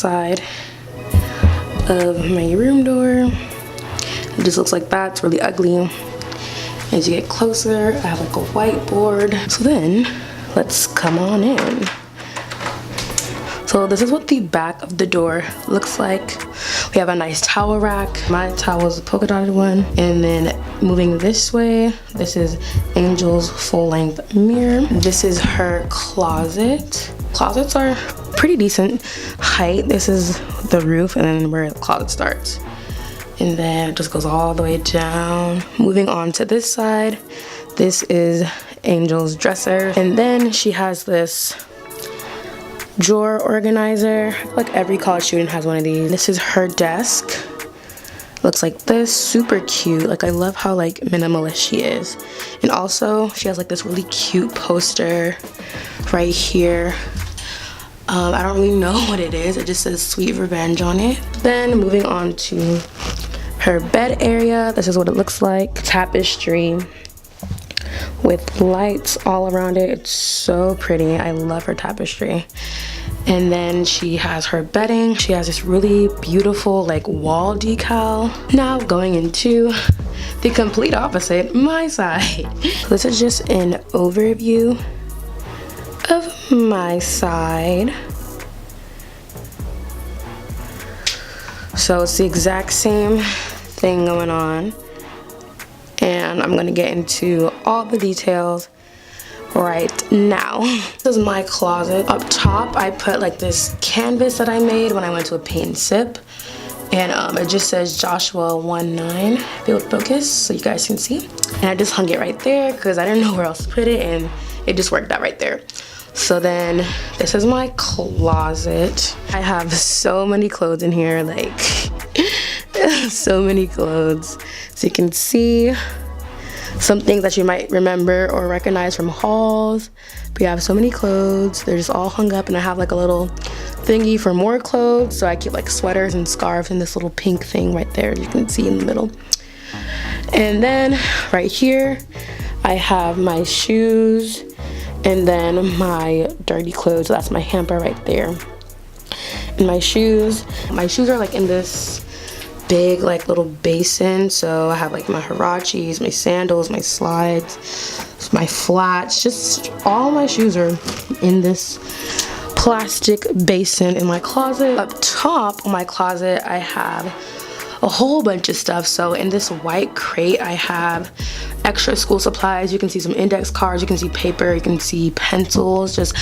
side of my room door. It just looks like that. It's really ugly. As you get closer, I have like a whiteboard. So then, let's come on in. So this is what the back of the door looks like. We have a nice towel rack. My towel is a polka dotted one. And then moving this way, this is Angel's full-length mirror. This is her closet. Closets are pretty decent height. This is the roof and then where the closet starts. And then it just goes all the way down. Moving on to this side, this is Angel's dresser. And then she has this drawer organizer. Like every college student has one of these. This is her desk. Looks like this, super cute. Like I love how like minimalist she is. And also she has like this really cute poster right here. I don't really know what it is. It just says Sweet Revenge on it. Then moving on to her bed area. This is what it looks like. Tapestry with lights all around it. It's so pretty. I love her tapestry. And then she has her bedding. She has this really beautiful like wall decal. Now going into the complete opposite, my side. So this is just an overview of my side. So it's the exact same thing going on. And I'm gonna get into all the details right now. This is my closet. Up top, I put like this canvas that I made when I went to a paint and sip. And it just says Joshua 1:9, build focus, so you guys can see. And I just hung it right there because I didn't know where else to put it, and it just worked out right there. So then this is my closet. I have so many clothes in here, like so many clothes. So you can see some things that you might remember or recognize from hauls. But we have so many clothes. They're just all hung up, and I have like a little thingy for more clothes. So I keep like sweaters and scarves in this little pink thing right there, you can see in the middle. And then right here, I have my shoes and then my dirty clothes. So that's my hamper right there. And my shoes are like in this big like little basin. So I have like my huaraches, my sandals, my slides, my flats, just all my shoes are in this plastic basin in my closet. Up top of my closet, I have a whole bunch of stuff. So in this white crate, I have extra school supplies. You can see some index cards, you can see paper, you can see pencils, just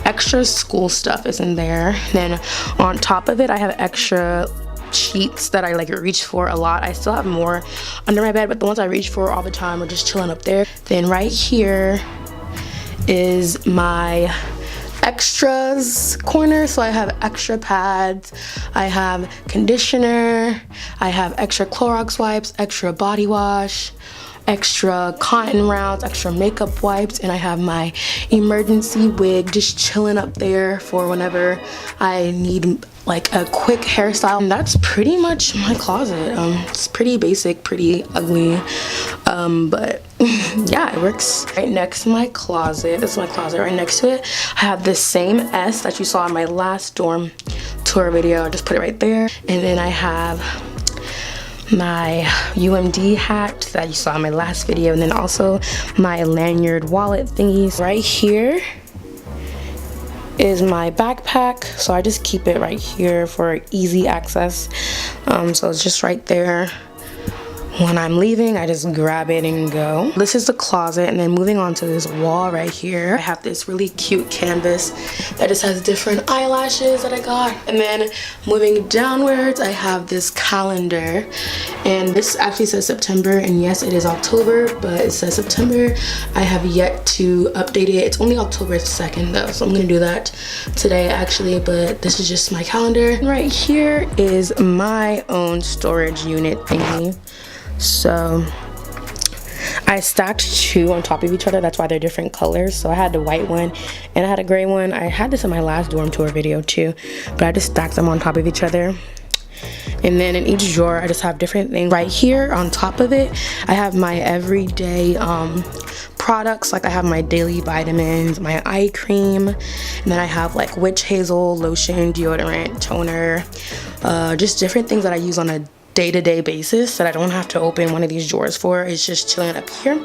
extra school stuff is in there. Then on top of it, I have extra sheets that I like reach for a lot. I still have more under my bed, but the ones I reach for all the time are just chilling up there. Then right here is my extras corner. So I have extra pads, I have conditioner, I have extra Clorox wipes, extra body wash, extra cotton rounds, extra makeup wipes, and I have my emergency wig just chilling up there for whenever I need like a quick hairstyle. And that's pretty much my closet. It's pretty basic, pretty ugly, but yeah, it works. Right next to my closet, this is my closet. Right next to it, I have the same S that you saw in my last dorm tour video. I just put it right there. And then I have my UMD hat that you saw in my last video, and then also my lanyard wallet thingies. Right here is my backpack, so I just keep it right here for easy access. So it's just right there. When I'm leaving, I just grab it and go. This is the closet, and then moving on to this wall right here, I have this really cute canvas that just has different eyelashes that I got. And then moving downwards, I have this calendar, and this actually says September, and yes, it is October, but it says September. I have yet to update it. It's only October 2nd though, so I'm gonna do that today actually, but this is just my calendar. Right here is my own storage unit thingy. So I stacked two on top of each other. That's why they're different colors. So I had the white one and I had a gray one. I had this in my last dorm tour video too, but I just stacked them on top of each other. And then in each drawer, I just have different things. Right here on top of it, I have my everyday products. Like I have my daily vitamins, my eye cream, and then I have like witch hazel lotion, deodorant, toner, just different things that I use on a day-to-day basis that I don't have to open one of these drawers for. It's just chilling up here.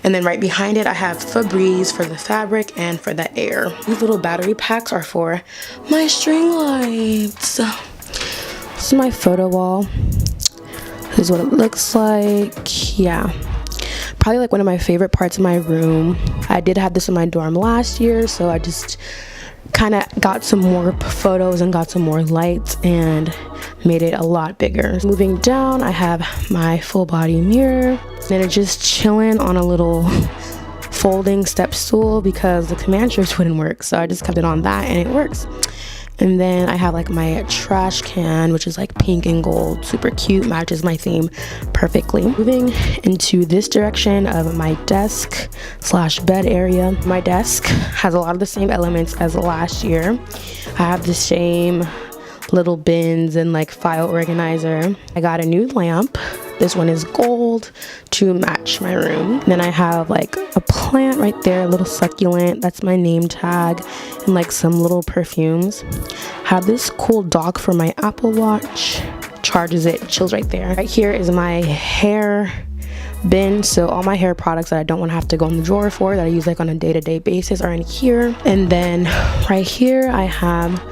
And then right behind it I have Febreze for the fabric and for the air. These little battery packs are for my string lights. This is my photo wall. This is what it looks like. Yeah, probably like one of my favorite parts of my room. I did have this in my dorm last year, so I just kind of got some more photos and got some more lights and made it a lot bigger. Moving down, I have my full body mirror, and it's just chilling on a little folding step stool because the command strips wouldn't work, so I just kept it on that and it works. And then I have like my trash can, which is like pink and gold, super cute, matches my theme perfectly. Moving into this direction of my desk slash bed area. My desk has a lot of the same elements as last year. I have the same little bins and like file organizer. I got a new lamp. This one is gold to match my room. Then I have like a plant right there, a little succulent. That's my name tag, and like some little perfumes. Have this cool dock for my Apple Watch. Charges it, chills right there. Right here is my hair bin, so all my hair products that I don't want to have to go in the drawer for, that I use like on a day-to-day basis, are in here. And then right here I have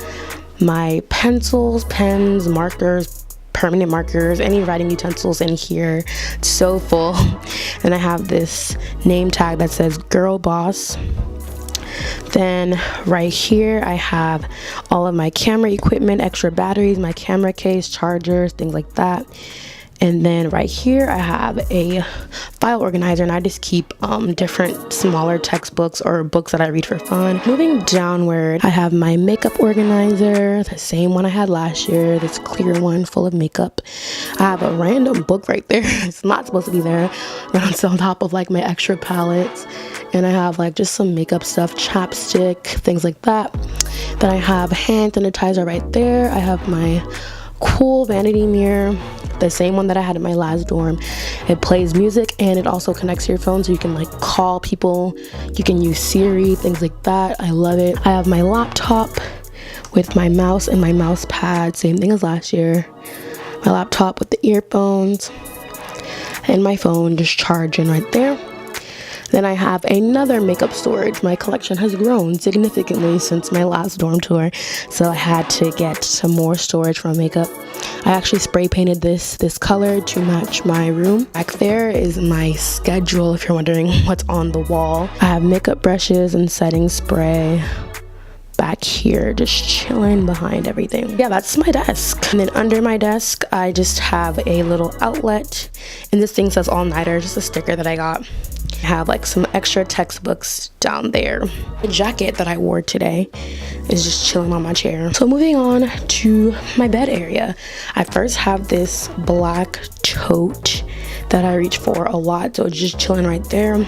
my pencils, pens, markers, permanent markers, any writing utensils in here. It's so full. And I have this name tag that says Girl Boss. Then right here I have all of my camera equipment, extra batteries, my camera case, chargers, things like that. And then right here I have a file organizer, and I just keep different smaller textbooks or books that I read for fun. Moving downward, I have my makeup organizer, the same one I had last year, this clear one full of makeup. I have a random book right there. It's not supposed to be there. It's on top of like my extra palettes. And I have like just some makeup stuff, chapstick, things like that. Then I have hand sanitizer right there. I have my cool vanity mirror, the same one that I had in my last dorm. It plays music and it also connects to your phone, so you can like call people, you can use Siri, things like that. I love it. I have my laptop with my mouse and my mouse pad, same thing as last year. My laptop with the earphones and my phone just charging right there. Then I have another makeup storage. My collection has grown significantly since my last dorm tour, so I had to get some more storage for makeup. I actually spray painted this color to match my room. Back there is my schedule, if you're wondering what's on the wall. I have makeup brushes and setting spray back here, just chilling behind everything. Yeah, that's my desk. And then under my desk, I just have a little outlet, and this thing says all nighter, just a sticker that I got. I have like some extra textbooks down there. The jacket that I wore today is just chilling on my chair. So moving on to my bed area, I first have this black tote that I reach for a lot, so it's just chilling right there.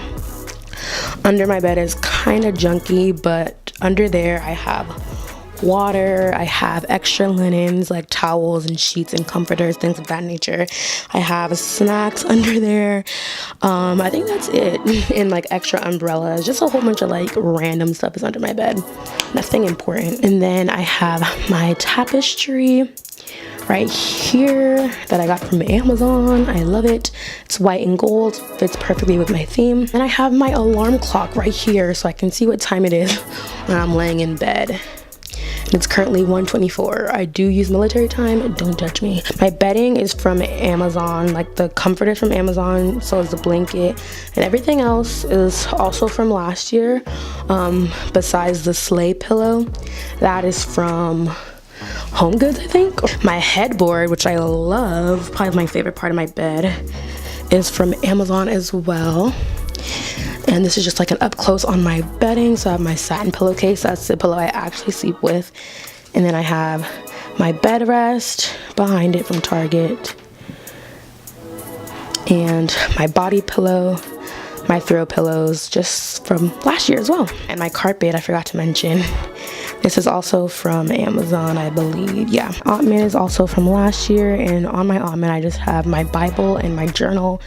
Under my bed is kind of junky, but under there I have water, I have extra linens like towels and sheets and comforters, things of that nature. I have snacks under there. I think that's it. And like extra umbrellas, just a whole bunch of like random stuff is under my bed, nothing important. And then I have my tapestry right here that I got from Amazon. I love it. It's white and gold, fits perfectly with my theme. And I have my alarm clock right here so I can see what time it is when I'm laying in bed. It's currently 1:24. I do use military time, don't judge me. My bedding is from Amazon, like the comforter from Amazon, so is the blanket, and everything else is also from last year, besides the sleigh pillow. That is from Home Goods, I think. My headboard, which I love, probably my favorite part of my bed, is from Amazon as well. And this is just like an up close on my bedding. So I have my satin pillowcase. That's the pillow I actually sleep with. And then I have my bed rest behind it from Target. And my body pillow, my throw pillows just from last year as well. And my carpet, I forgot to mention. This is also from Amazon, I believe. Yeah, ottoman is also from last year, and on my ottoman I just have my Bible and my journal.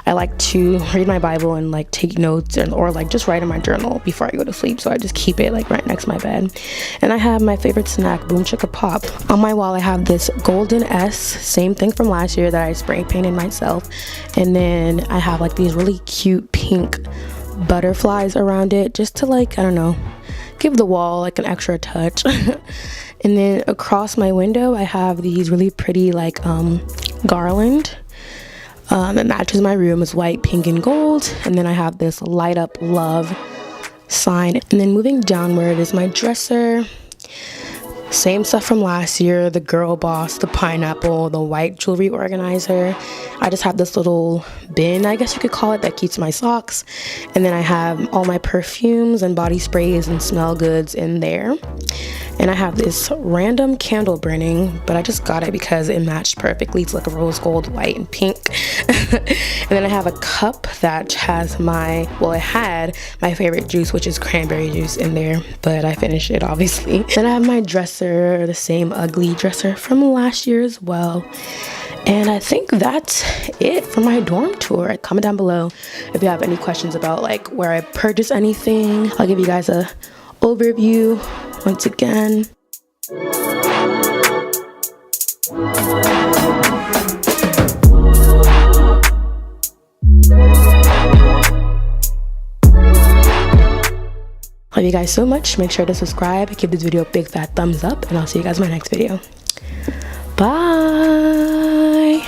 I like to read my Bible and like take notes or like just write in my journal before I go to sleep, so I just keep it like right next to my bed. And I have my favorite snack, Boom Chicka Pop. On my wall I have this golden S, same thing from last year that I spray painted myself, and then I have like these really cute pink butterflies around it just to like, I don't know, give the wall like an extra touch. And then across my window I have these really pretty like garland. It matches my room. It's white, pink, and gold. And then I have this light up love sign. And then moving downward is my dresser. Same stuff from last year, the girl boss, the pineapple, the white jewelry organizer. I just have this little bin, I guess you could call it, that keeps my socks. And then I have all my perfumes and body sprays and smell goods in there. And I have this random candle burning, but I just got it because it matched perfectly. It's like a rose gold, white, and pink. And then I have a cup that has it had my favorite juice, which is cranberry juice in there, but I finished it obviously. Then I have my dresser, the same ugly dresser from last year as well. And I think that's it for my dorm tour. Comment down below if you have any questions about like where I purchased anything. I'll give you guys a overview once again. Love you guys so much. Make sure to subscribe, give this video a big fat thumbs up, and I'll see you guys in my next video. Bye.